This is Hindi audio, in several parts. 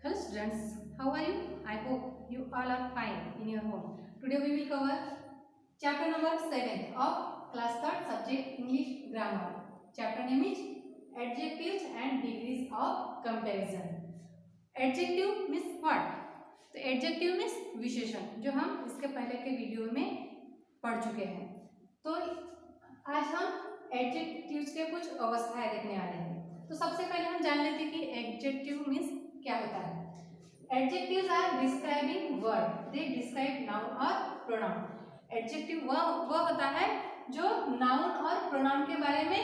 Hello students, how are you? I hope you all are fine in your home. Today we will cover chapter number 7 of class 3rd subject English grammar. Chapter name is adjectives and degrees of comparison. Adjective means what? तो adjective means विशेषण, जो हम इसके पहले के वीडियो में पढ़ चुके हैं। तो आज हम एडजेक्टिव्स के कुछ अवस्थाएं देखने वाले हैं। तो सबसे पहले हम जान लेते हैं कि एडजेक्टिव मीन्स क्या होता है। Adjectives are describing word, they describe noun और प्रोनाउन। एडजेक्टिव वह होता है जो नाउन और प्रोनाउन के बारे में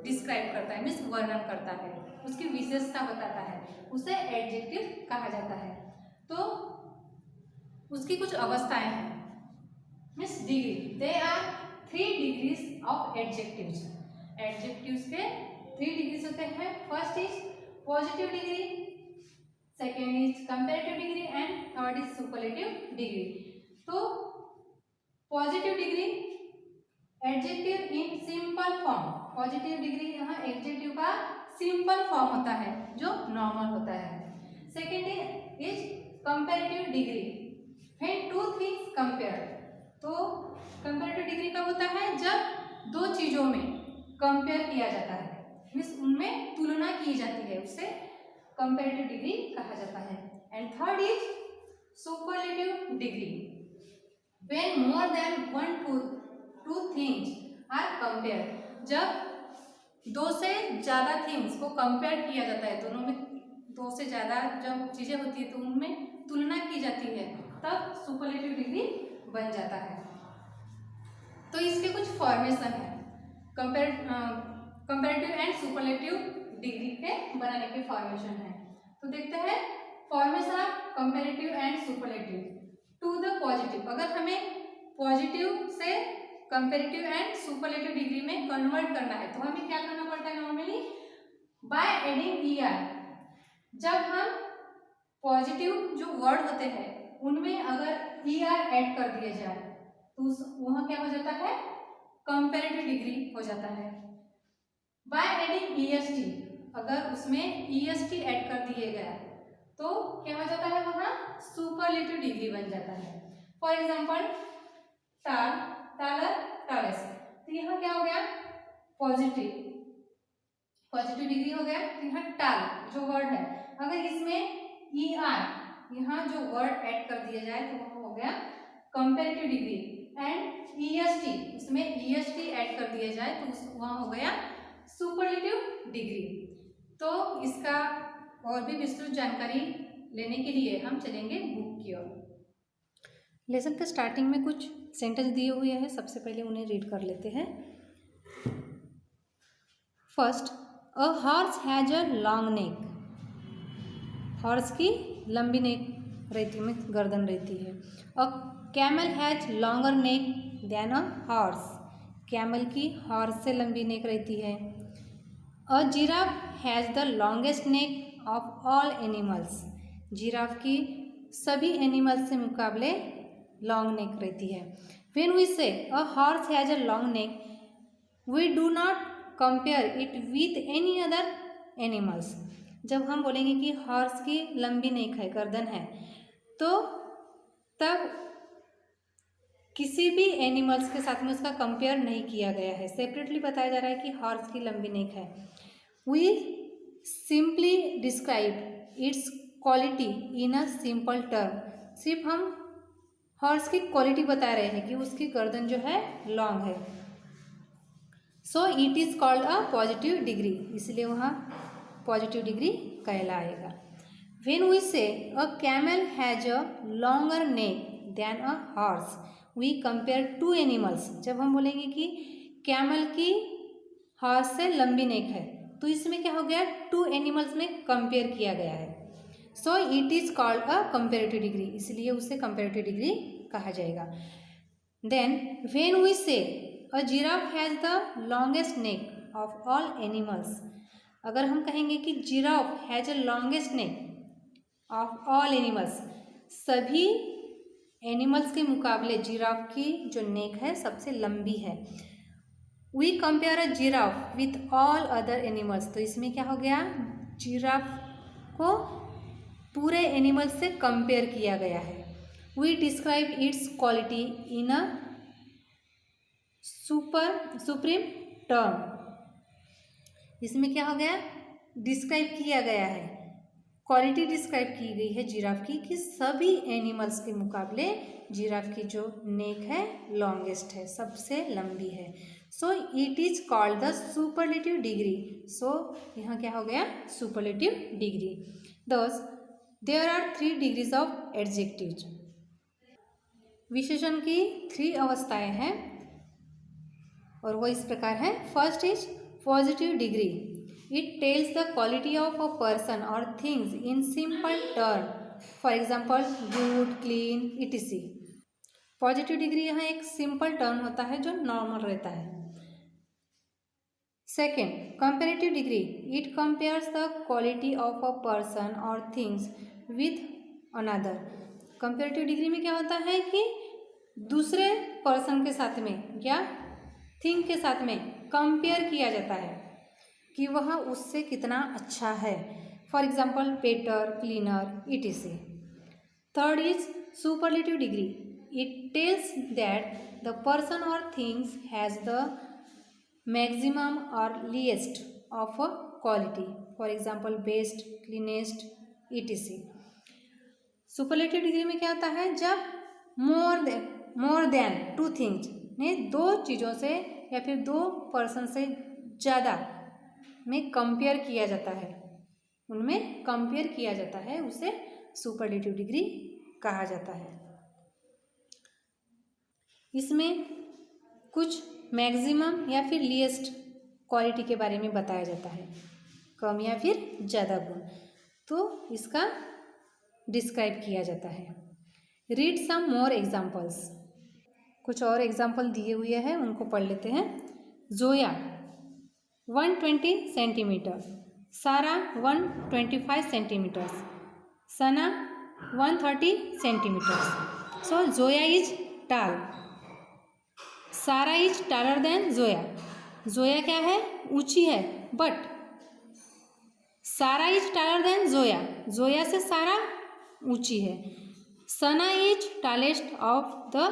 डिस्क्राइब करता है, मीन्स वर्णन करता है, उसकी विशेषता बताता है, उसे एडजेक्टिव कहा जाता है। तो उसकी कुछ अवस्थाएं हैं, means degree. They are 3 degrees of adjectives. Adjectives के 3 डिग्रीज होते हैं। First is positive degree, second is comparative degree and third is superlative degree. तो positive degree adjective in simple form. Positive degree यहाँ एडजेक्टिव का सिंपल फॉर्म होता है जो नॉर्मल होता है। Second is comparative degree, when two things compare. तो कंपैरेटिव डिग्री कब होता है? जब दो चीजों में कंपेयर किया जाता है, मीन्स उनमें तुलना की जाती है, उसे कंपैरेटिव डिग्री कहा जाता है। And third is superlative degree, when more than one two things are compare. जब 2 से ज़्यादा थिंग्स को कंपेयर किया जाता है, दोनों में 2 से ज़्यादा जब चीज़ें होती है तो उनमें तुलना की जाती है, तब सुपरलेटिव डिग्री बन जाता है। तो इसके कुछ फॉर्मेशन है, कंपैरेटिव एंड सुपरलेटिव डिग्री के बनाने के फॉर्मेशन है। तो देखते हैं formation of comparative and superlative to the positive. अगर हमें पॉजिटिव से कंपैरेटिव एंड सुपरलेटिव डिग्री में कन्वर्ट करना है तो हमें क्या करना पड़ता है नॉर्मली? By adding ER। जब हम पॉजिटिव जो वर्ड होते हैं उनमें अगर ER ऐड कर दिया जाए तो वहाँ क्या हो जाता है? कंपैरेटिव डिग्री हो जाता है। बाय एडिंग EST, अगर उसमें EST ऐड कर दिए गया तो क्या हो जाता है? वहाँ सुपरलेटिव डिग्री बन जाता है। फॉर एग्जाम्पल टाल, टालर, टालेस। तो यहाँ क्या हो गया? पॉजिटिव डिग्री हो गया। तो यहाँ टाल जो वर्ड है, अगर इसमें ER यहाँ जो वर्ड ऐड कर दिया जाए तो वह हो गया कंपैरेटिव डिग्री। एंड EST, इसमें EST ऐड कर दिया जाए तो वहाँ हो गया सुपरलेटिव डिग्री। तो इसका और भी विस्तृत जानकारी लेने के लिए हम चलेंगे बुक की ओर। लेसन के स्टार्टिंग में कुछ सेंटेंस दिए हुए हैं, सबसे पहले उन्हें रीड कर लेते हैं। First, a horse has a long neck. Horse की लंबी नेक रहती है, में गर्दन रहती है। A camel has longer neck than a horse. Camel की हॉर्स से लंबी नेक रहती है। A giraffe has the longest neck of all animals. Giraffe की सभी एनिमल्स से मुकाबले लॉन्ग नेक रहती है। When we say a horse has a long neck, we do not compare it with any other animals. जब हम बोलेंगे कि हॉर्स की लंबी नेक है, गर्दन है, तो तब किसी भी एनिमल्स के साथ में उसका कंपेयर नहीं किया गया है, सेपरेटली बताया जा रहा है कि हॉर्स की लंबी नेक है। We simply describe its quality in a simple term. सिर्फ हम हॉर्स की क्वालिटी बता रहे हैं कि उसकी गर्दन जो है लॉन्ग है। So it is called a positive degree, इसलिए वहाँ पॉजिटिव डिग्री कहलाएगा। When we say a camel has a longer neck than a horse, we compare 2 animals. जब हम बोलेंगे कि कैमल की हॉर्स से लंबी नेक है तो इसमें क्या हो गया? 2 एनिमल्स में कंपेयर किया गया है। So it is called a comparative degree, इसलिए उसे कंपेरेटिव डिग्री कहा जाएगा। Then when we say a giraffe has the longest neck of all animals. अगर हम कहेंगे कि giraffe has a longest neck of all animals, सभी एनिमल्स के मुकाबले जिराफ की जो नेक है सबसे लंबी है। We compare a giraffe with all other animals, तो इसमें क्या हो गया? जिराफ को पूरे एनिमल से कंपेयर किया गया है। We describe its quality in a supreme term. इसमें क्या हो गया, डिस्क्राइब किया गया है, क्वालिटी डिस्क्राइब की गई है जिराफ की कि सभी एनिमल्स के मुकाबले जिराफ की जो नेक है लॉन्गेस्ट है, सबसे लंबी है। So it is called the superlative degree. So यहाँ क्या हो गया, superlative degree. Thus there are 3 degrees of adjective. विशेषण की 3 अवस्थाएं हैं और वो इस प्रकार है। First is positive degree. It tells the quality of a person और things in simple term, for example good, clean, ETC. Positive degree यहाँ एक सिंपल टर्म होता है जो नॉर्मल रहता है। Second, comparative degree. It compares the quality of a person और things with another. Comparative degree में क्या होता है कि दूसरे पर्सन के साथ में या थिंग के साथ में कंपेयर किया जाता है कि वह उससे कितना अच्छा है, for example better, cleaner, etc.. Third is superlative degree. It tales that the person और थिंग्स हैज़ द मैक्सिमम और least of a quality, for example best, cleanest, etc.. Superlative degree में क्या होता है, जब मोर देन 2 थिंग्स ने 2 चीज़ों से या फिर 2 पर्सन से ज़्यादा में कंपेयर किया जाता है, उनमें कंपेयर किया जाता है, उसे सुपरलेटिव डिग्री कहा जाता है। इसमें कुछ मैक्सिमम या फिर लीस्ट क्वालिटी के बारे में बताया जाता है, कम या फिर ज़्यादा गुण, तो इसका डिस्क्राइब किया जाता है। Read some more examples. कुछ और एग्जाम्पल दिए हुए हैं, उनको पढ़ लेते हैं। Zoya 120 centimetre, Sara 125 centimetre, Sana 130 centimetre. So Zoya is tall, Sara is taller than Zoya. Zoya क्या है, ऊंची है, but Sara is taller than Zoya, Zoya से सारा ऊंची है। Sana is tallest of the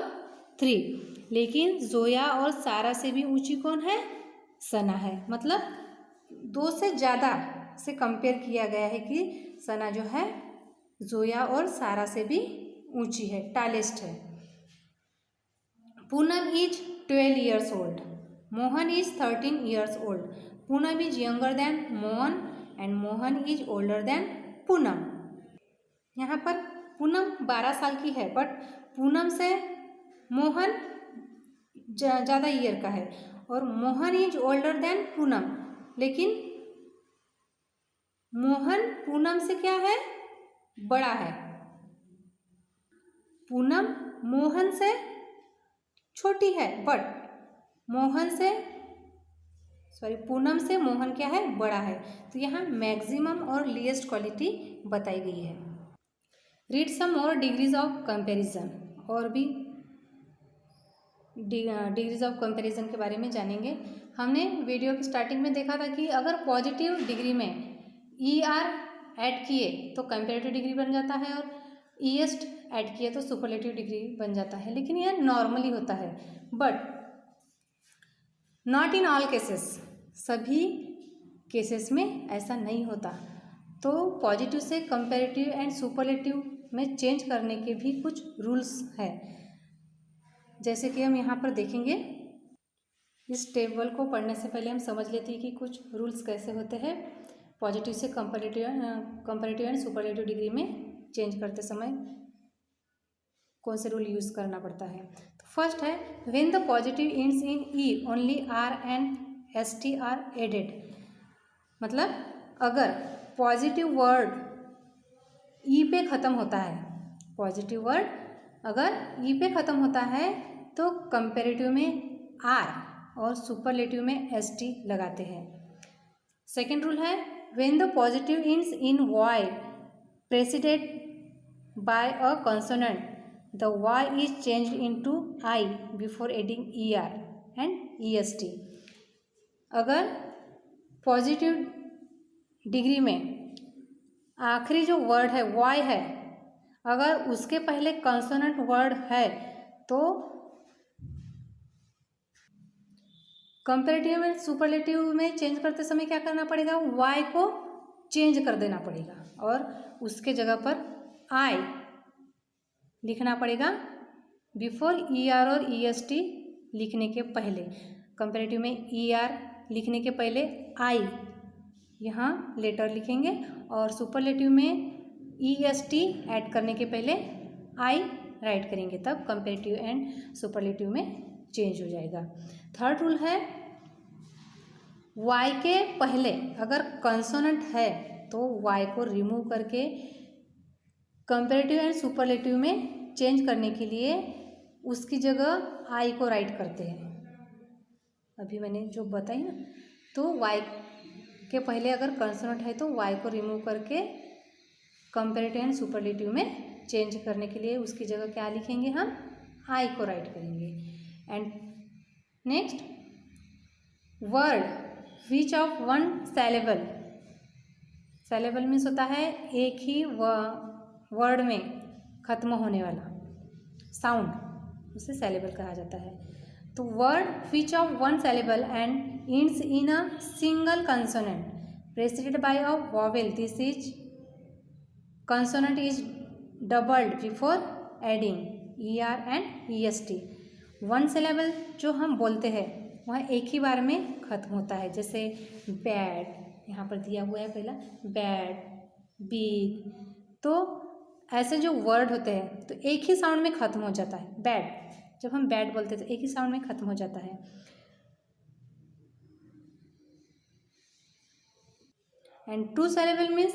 3, लेकिन जोया और सारा से भी ऊंची कौन है, सना है। मतलब 2 से ज़्यादा से कंपेयर किया गया है कि सना जो है जोया और सारा से भी ऊंची है, टालेस्ट है। Poonam is 12 years old, Mohan is 13 years old। Poonam is younger than Mohan and Mohan is older than Poonam. यहाँ पर पूनम 12 साल की है, बट पूनम से मोहन ज़्यादा ईयर का है, और Mohan is older than Poonam, लेकिन मोहन पूनम से क्या है, बड़ा है। पूनम मोहन से छोटी है, बट पूनम से मोहन क्या है, बड़ा है। तो यहाँ मैक्सिमम और लीस्ट क्वालिटी बताई गई है। Read some more degrees of comparison. और भी डिग्रीज ऑफ कंपैरिजन के बारे में जानेंगे। हमने वीडियो की स्टार्टिंग में देखा था कि अगर पॉजिटिव डिग्री में ER ऐड किए तो कंपैरेटिव डिग्री बन जाता है, और EST ऐड किए तो सुपरलेटिव डिग्री बन जाता है, लेकिन यह नॉर्मली होता है, but not in all cases. सभी केसेस में ऐसा नहीं होता। तो पॉजिटिव से कंपैरेटिव एंड सुपरलेटिव में चेंज करने के भी कुछ रूल्स हैं, जैसे कि हम यहाँ पर देखेंगे। इस टेबल को पढ़ने से पहले हम समझ लेते हैं कि कुछ रूल्स कैसे होते हैं पॉजिटिव से कंपैरेटिव एंड सुपरलेटिव डिग्री में चेंज करते समय कौन से रूल यूज़ करना पड़ता है। तो फर्स्ट है, when the positive ends in e only R and ST are added. मतलब अगर पॉजिटिव वर्ड ई पे ख़त्म होता है, पॉजिटिव वर्ड अगर ई पे ख़त्म होता है तो कंपैरेटिव में R और सुपरलेटिव में ST लगाते हैं। सेकेंड रूल है, when the positive ends in Y preceded by a consonant the Y is changed into I before adding ER and EST। अगर पॉजिटिव डिग्री में आखिरी जो वर्ड है वाई है, अगर उसके पहले कंसोनेंट वर्ड है तो कंपैरेटिव एंड सुपरलेटिव में चेंज करते समय क्या करना पड़ेगा, वाई को चेंज कर देना पड़ेगा और उसके जगह पर आई लिखना पड़ेगा बिफोर ई आर और ई एस टी लिखने के पहले। कंपैरेटिव में ई आर लिखने के पहले आई यहाँ लेटर लिखेंगे और सुपरलेटिव में ई एस टी ऐड करने के पहले आई राइट करेंगे, तब कंपैरेटिव एंड सुपरलेटिव में चेंज हो जाएगा। थर्ड रूल है वाई के पहले अगर कंसोनेंट है तो वाई को रिमूव करके कंपैरेटिव एंड सुपरलेटिव में चेंज करने के लिए उसकी जगह आई को राइट करते हैं। अभी मैंने जो बताई ना, तो वाई के पहले अगर कंसोनेंट है तो वाई को रिमूव करके कंपैरेटिव एंड सुपरलेटिव में चेंज करने के लिए उसकी जगह क्या लिखेंगे, हम आई को राइट करेंगे। And next word which of one syllable, syllable means होता है एक ही वर्ड में खत्म होने वाला साउंड, उसे सैलेबल कहा जाता है। तो word which of one syllable and ends in a single consonant preceded by a vowel, this is consonant is doubled before adding er and est। One syllable जो हम बोलते हैं वह एक ही बार में खत्म होता है, जैसे बैड, यहाँ पर दिया हुआ है पहला बैड, बिग, तो ऐसे जो वर्ड होते हैं तो एक ही साउंड में खत्म हो जाता है। बैड, जब हम बैड बोलते हैं तो एक ही साउंड में खत्म हो जाता है। And two syllable means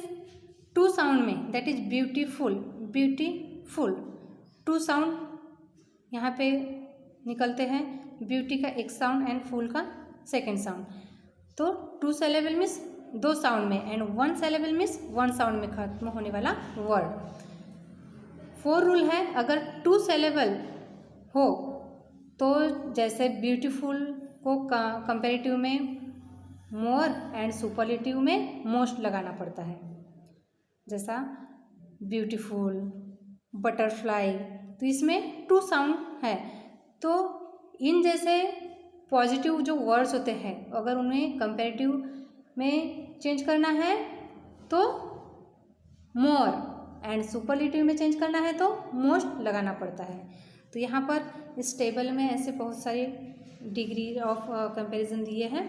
two sound में, that is beautiful, beautiful, two sound यहाँ पे निकलते हैं, ब्यूटी का एक साउंड एंड फुल का सेकेंड साउंड। तो टू syllable मीन्स दो साउंड में and one syllable means one sound में खत्म होने वाला वर्ड। फोर रूल है अगर टू syllable हो तो जैसे ब्यूटीफुल को कंपैरेटिव में मोर एंड सुपरलेटिव में मोस्ट लगाना पड़ता है, जैसा ब्यूटीफुल, बटरफ्लाई, तो इसमें टू साउंड है। तो इन जैसे पॉजिटिव जो वर्ड्स होते हैं अगर उन्हें कंपैरेटिव में चेंज करना है तो मोर एंड सुपरलेटिव में चेंज करना है तो मोस्ट लगाना पड़ता है। तो यहाँ पर इस टेबल में ऐसे बहुत सारे डिग्री ऑफ कंपैरिजन दिए हैं,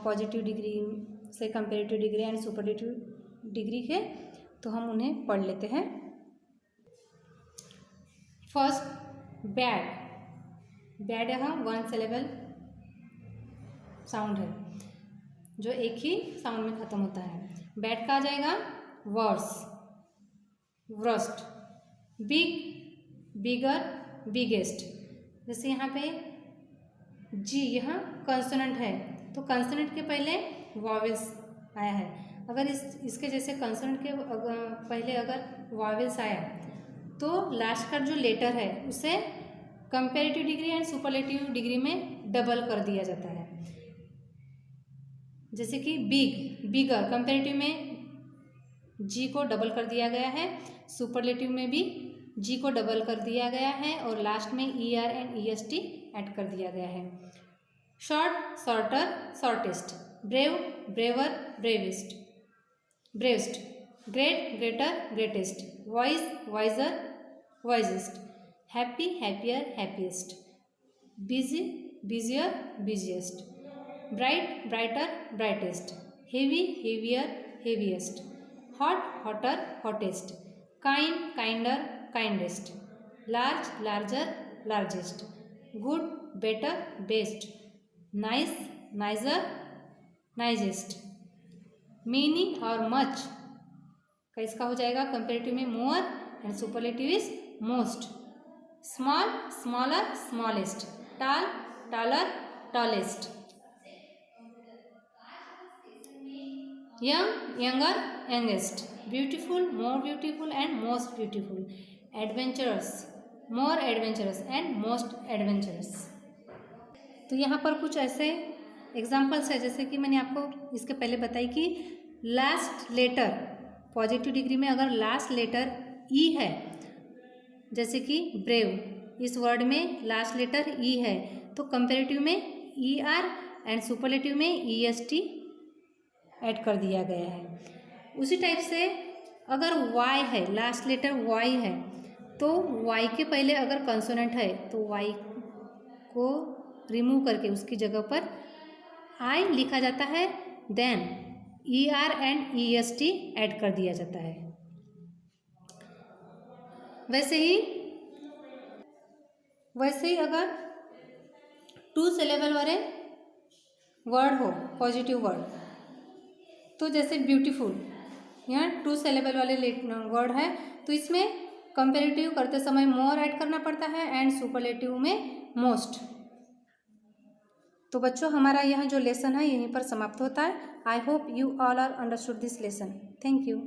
पॉजिटिव डिग्री से comparative degree and superlative degree के, तो हम उन्हें पढ़ लेते हैं। फर्स्ट बैड, बैड यहाँ वन syllable साउंड है जो एक ही साउंड में खत्म होता है। बैड का आ जाएगा वर्स, वर्स्ट, बिग, बिगर, बिगेस्ट। जैसे यहाँ पे जी यहाँ कंसोनेंट है तो कंसोनेंट के पहले वॉवेल्स आया है, अगर इसके जैसे कंसोनेंट के पहले अगर वॉवेल्स आया तो लास्ट का जो लेटर है उसे comparative degree and superlative degree में डबल कर दिया जाता है। जैसे कि बिग, बिगर, कंपैरेटिव में जी को डबल कर दिया गया है, सुपरलेटिव में भी जी को डबल कर दिया गया है और लास्ट में E are and E S T add कर दिया गया है। Short, shorter, shortest, brave, braver, bravest, bravest, great, greater, greatest, wise, wiser, wisest, happy, happier, happiest, busy, busier, busiest, bright, brighter, brightest, heavy, heavier, heaviest, hot, hotter, hottest, kind, kinder, kindest, large, larger, largest, good, better, best, nice, nicer, nicest, many और मच का इसका हो जाएगा कंपैरेटिव में more and superlative is most, small, smaller, smallest, टाल, taller, tallest, young, younger, youngest, beautiful, more beautiful and most beautiful, adventurous, more adventurous and most adventurous. तो यहाँ पर कुछ ऐसे एग्जाम्पल्स है जैसे कि मैंने आपको इसके पहले बताई कि लास्ट लेटर पॉजिटिव डिग्री में अगर लास्ट लेटर ई है, जैसे कि ब्रेव, इस वर्ड में लास्ट लेटर ई है, तो कंपेरेटिव में ई आर एंड सुपरलेटिव में ई एस टी ऐड कर दिया गया है। उसी टाइप से अगर वाई है, लास्ट लेटर वाई है, तो वाई के पहले अगर कंसोनेंट है तो वाई को रिमूव करके उसकी जगह पर आई लिखा जाता है, then e are and E S T add कर दिया जाता है। वैसे ही अगर 2 सिलेबल वाले वर्ड हो, पॉजिटिव वर्ड, तो जैसे ब्यूटीफुल, यहाँ 2 सिलेबल वाले वर्ड है, तो इसमें कंपेरेटिव करते समय मोर ऐड करना पड़ता है एंड सुपरलेटिव में मोस्ट। तो बच्चों, हमारा यह जो लेसन है यहीं पर समाप्त होता है। I hope you all are understood this lesson. Thank you.